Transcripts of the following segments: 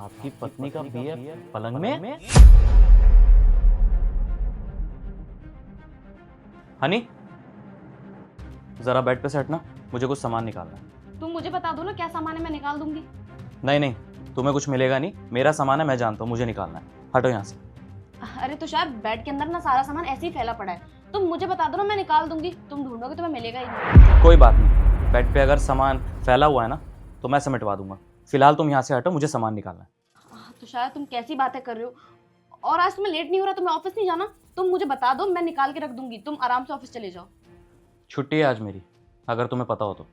आपकी पत्नी का बीएफ पलंग में? हनी, जरा बेड पे से हटना, मुझे कुछ सामान निकालना है। तुम मुझे बता दो ना क्या सामान है, मैं निकाल दूंगी। नहीं नहीं, तुम्हें कुछ मिलेगा नहीं, मेरा सामान है, मैं जानता हूँ, मुझे निकालना है। हटो यहाँ से। अरे तुषार, बेड के अंदर ना सारा सामान ऐसे ही फैला पड़ा है, तुम मुझे बता दो ना, मैं निकाल दूंगी। तुम ढूंढोगे तो मैं मिलेगा ही नहीं। कोई बात नहीं, बेड पे अगर सामान फैला हुआ है ना तो मैं समेटवा दूंगा। फिलहाल तुम यहाँ से हटो, मुझे सामान निकालना है। तुषार, तुम कैसी बातें कर रहे हो? और आज तुम्हें लेट नहीं हो रहा, तुम्हें ऑफिस नहीं जाना? तुम मुझे बता दो, मैं निकाल के रख दूंगी, तुम आराम से ऑफिस चले जाओ। छुट्टी है आज मेरी, अगर तुम्हें पता हो तो।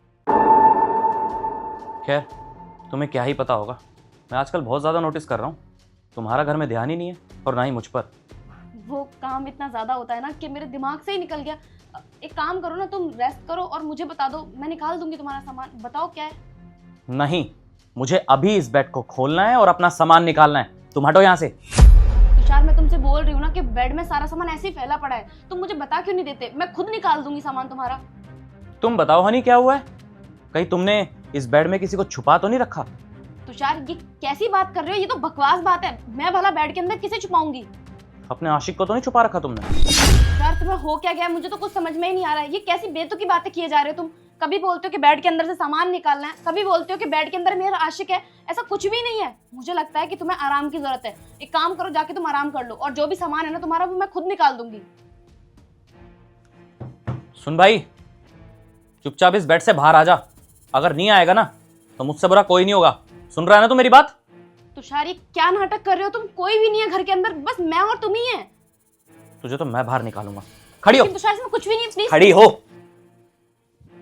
खैर, तुम्हें क्या ही पता होगा, मैं आजकल बहुत ज़्यादा नोटिस कर रहा हूँ, तुम्हारा घर में ध्यान ही नहीं है और ना ही मुझ पर। वो काम इतना ज्यादा होता है ना कि मेरे दिमाग से ही निकल गया। एक काम करो ना, तुम रेस्ट करो और मुझे बता दो, मैं निकाल दूंगी तुम्हारा सामान। बताओ क्या है। नहीं, मुझे अभी इस बेड को खोलना है और अपना सामान निकालना है। तुम हटो यहाँ से। तुषार, मैं तुमसे बोल रही हूँ ना कि बेड में सारा सामान ऐसे ही फैला पड़ा है, तुम मुझे बता क्यों नहीं देते? मैं खुद निकाल दूंगी सामान तुम्हारा। तुम बताओ हनी, क्या हुआ है? कहीं तुमने इस बेड में किसी को छुपा तो नहीं रखा? तुषार, ये कैसी बात कर रहे हो? ये तो बकवास बात है। मैं भला बेड के अंदर किसे छुपाऊंगी? अपने आशिक को तो नहीं छुपा रखा तुमने? यार, तुम्हें हो क्या गया? मुझे तो कुछ समझ में ही नहीं आ रहा है। ये कैसी बेतुकी बातें किए जा रहे हो तुम? कभी बोलते हो कि बेड के अंदर से सामान निकालना है, कभी बोलते हो कि बेड के अंदर मेरा आशिक है। ऐसा कुछ भी नहीं है। मुझे लगता है कि तुम्हें आराम की जरूरत है। एक काम करो, जाके तुम आराम कर लो, और जो भी सामान है ना तुम्हारा, वो मैं खुद निकाल दूंगी। सुन भाई, चुपचाप इस बेड से बाहर आ जा। अगर नहीं आएगा ना तो मुझसे बुरा कोई नहीं होगा। सुन रहा है ना तू मेरी बात? तुषार, ये क्या नाटक कर रहे हो तुम? कोई भी नहीं है घर के अंदर, बस मैं और तुम ही है। तुझे तो मैं बाहर निकालूंगा। खड़ी हो। तुषार, इसमें कुछ भी नहीं, प्लीज। खड़ी हो।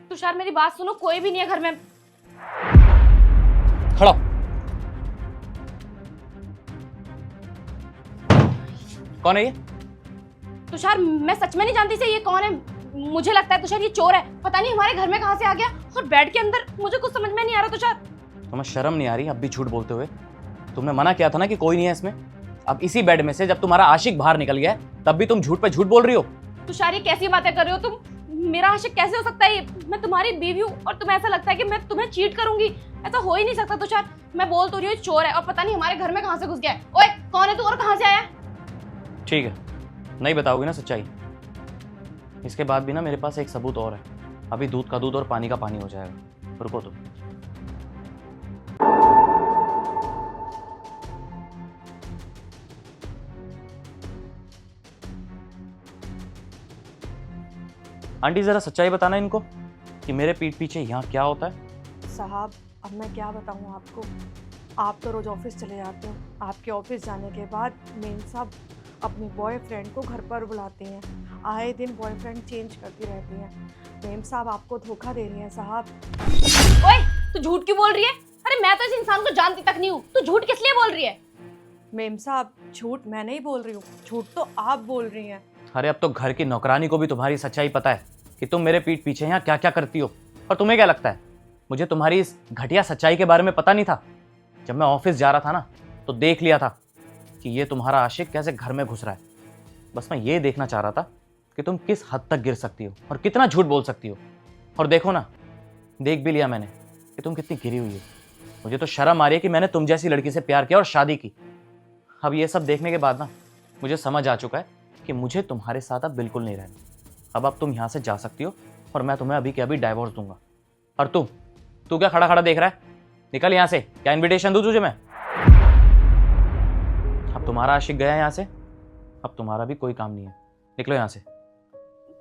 तुषार, मेरी बात सुनो, कोई भी नहीं है घर में। खड़ा हो। कौन है ये? तुषार, मैं सच में नहीं जानती से ये कौन है। मुझे लगता है तुषार ये चोर है। पता नहीं हमारे घर में कहां से आ गया और बेड के अंदर। मुझे कुछ समझ में नहीं आ रहा तुषार। तुम्हें शर्म नहीं आ रही अब भी झूठ बोलते हुए? तुमने मना किया था ना कि कोई नहीं है इसमें। अब इसी बेड में से जब तुम्हारा आशिक बाहर निकल गया है तब भी तुम झूठ पे झूठ बोल रही हो। तुषार, ये कैसी बातें कर रहे हो तुम? मेरा आशिक कैसे हो सकता है? मैं तुम्हारी बीवी हूँ और तुम्हें ऐसा लगता है कि मैं तुम्हें चीट करूंगी? ऐसा हो ही नहीं सकता तुषार। मैं बोल तो रही हूँ चोर है, और पता नहीं हमारे घर में कहां से घुस गया है। ओए, कौन है तू और कहां से आया है? ठीक है, नहीं बताओगी ना सच्चाई? इसके बाद भी ना मेरे पास एक सबूत और है। अभी दूध का दूध और पानी का पानी हो जाएगा। रुको तुम। आंटी, जरा सच्चाई बताना इनको कि मेरे पीठ पीछे यहाँ क्या होता है। साहब, अब मैं क्या बताऊँ आपको। आप तो रोज़ ऑफिस चले जाते हो। आपके ऑफिस जाने के बाद मेम साहब अपने बॉयफ्रेंड को घर पर बुलाते हैं। आए दिन बॉयफ्रेंड चेंज करती रहती हैं। मेम साहब आपको धोखा दे रही हैं साहब। ओए, तू झूठ क्यों बोल रही है? अरे मैं तो इस इंसान को जानती तक नहीं हूँ, तू झूठ किस लिए बोल रही है? मेम साहब, झूठ मैं नहीं बोल रही हूँ, झूठ तो आप बोल रही हैं। अरे अब तो घर की नौकरानी को भी तुम्हारी सच्चाई पता है कि तुम मेरे पीठ पीछे यहाँ क्या क्या करती हो। और तुम्हें क्या लगता है मुझे तुम्हारी इस घटिया सच्चाई के बारे में पता नहीं था? जब मैं ऑफिस जा रहा था ना तो देख लिया था कि ये तुम्हारा आशिक कैसे घर में घुस रहा है। बस मैं ये देखना चाह रहा था कि तुम किस हद तक गिर सकती हो और कितना झूठ बोल सकती हो। और देखो ना, देख भी लिया मैंने कि तुम कितनी गिरी हुई हो। मुझे तो शर्म आ रही है कि मैंने तुम जैसी लड़की से प्यार किया और शादी की। अब ये सब देखने के बाद ना मुझे समझ आ चुका है कि मुझे तुम्हारे साथ अब बिल्कुल नहीं रहना। अब तुम यहाँ से जा सकती हो और मैं तुम्हें अभी के अभी डाइवोर्स दूंगा। और तू क्या खड़ा खड़ा देख रहा है? निकल यहाँ से। क्या इनविटेशन दूं तुझे मैं? अब तुम्हारा आशिक गया यहाँ से, अब तुम्हारा भी कोई काम नहीं है। निकलो यहाँ से।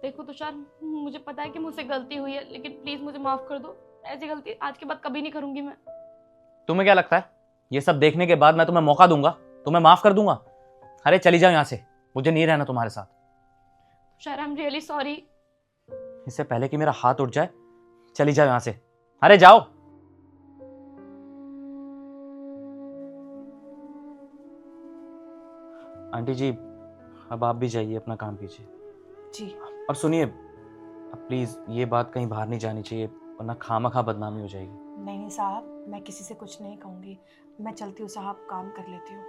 देखो तुषार, मुझे पता है कि मुझसे गलती हुई है, लेकिन प्लीज मुझे माफ कर दो। ऐसी गलती आज के बाद कभी नहीं करूंगी मैं। तुम्हें क्या लगता है ये सब देखने के बाद मैं तुम्हें मौका दूंगा, तुम्हें माफ कर दूंगा? अरे चली जाओ यहाँ से, मुझे नहीं रहना तुम्हारे साथ। Tushar, I am really sorry. इससे पहले कि मेरा हाथ उठ जाए, चली जाओ यहाँ से। अरे जाओ। आंटी जी, अब आप भी जाइए, अपना काम कीजिए। जी। और सुनिए, अब प्लीज ये बात कहीं बाहर नहीं जानी चाहिए, वरना खामखा बदनामी हो जाएगी। नहीं साहब, मैं किसी से कुछ नहीं कहूँगी। मैं चलती हूँ साहब, काम कर लेती हूँ।